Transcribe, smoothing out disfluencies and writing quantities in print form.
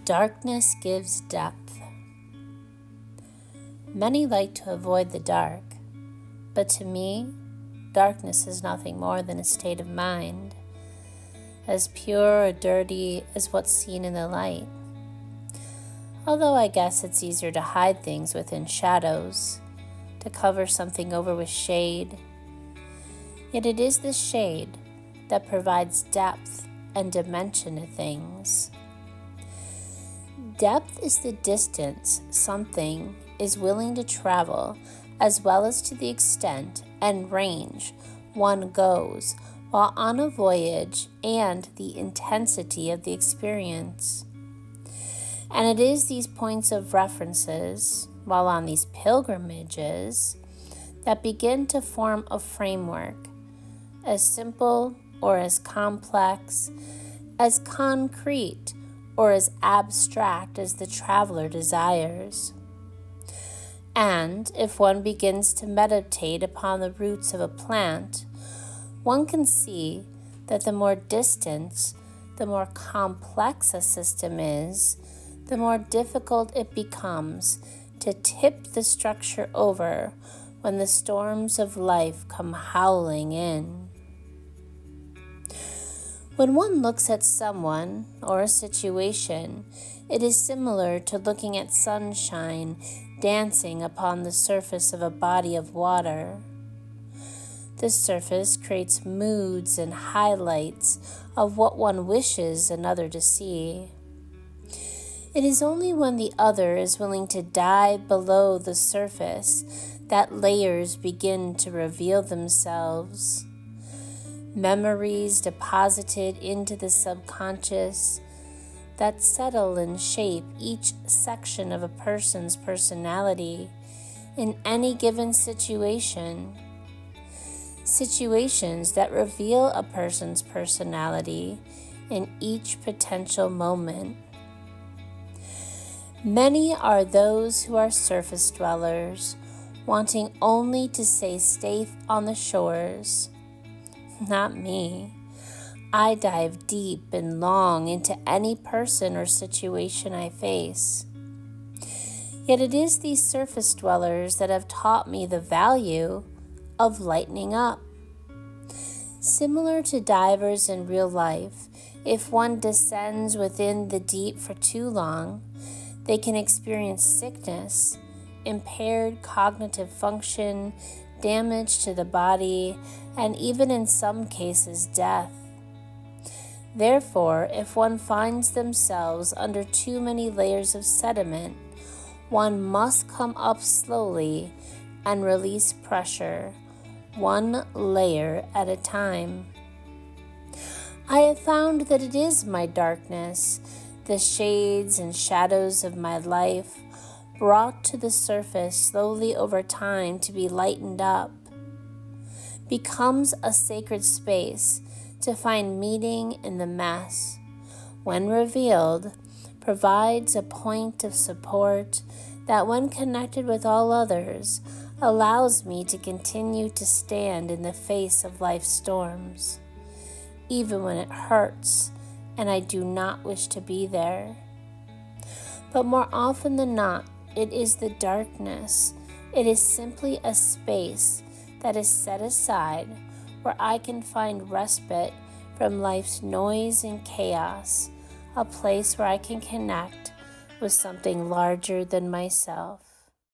Darkness gives depth. Many like to avoid the dark, but to me, darkness is nothing more than a state of mind, as pure or dirty as what's seen in the light. Although I guess it's easier to hide things within shadows, to cover something over with shade, yet it is the shade that provides depth and dimension to things. Depth is the distance something is willing to travel, as well as to the extent and range one goes while on a voyage and the intensity of the experience. And it is these points of references, while on these pilgrimages, that begin to form a framework, as simple or as complex, as concrete or as abstract as the traveler desires. And if one begins to meditate upon the roots of a plant, one can see that the more distant, the more complex a system is, the more difficult it becomes to tip the structure over when the storms of life come howling in. When one looks at someone or a situation, it is similar to looking at sunshine dancing upon the surface of a body of water. This surface creates moods and highlights of what one wishes another to see. It is only when the other is willing to dive below the surface that layers begin to reveal themselves. Memories deposited into the subconscious that settle and shape each section of a person's personality in any given situation. Situations that reveal a person's personality in each potential moment. Many are those who are surface dwellers, wanting only to stay safe on the shores. Not me. I dive deep and long into any person or situation I face. Yet it is these surface dwellers that have taught me the value of lightening up. Similar to divers in real life, if one descends within the deep for too long, they can experience sickness, impaired cognitive function, damage to the body, and even in some cases death. Therefore, if one finds themselves under too many layers of sediment, one must come up slowly and release pressure, one layer at a time. I have found that it is my darkness, the shades and shadows of my life, brought to the surface slowly over time to be lightened up, becomes a sacred space to find meaning in the mess. When revealed, provides a point of support that, when connected with all others, allows me to continue to stand in the face of life's storms, even when it hurts and I do not wish to be there. But more often than not, it is the darkness. It is simply a space that is set aside where I can find respite from life's noise and chaos, a place where I can connect with something larger than myself.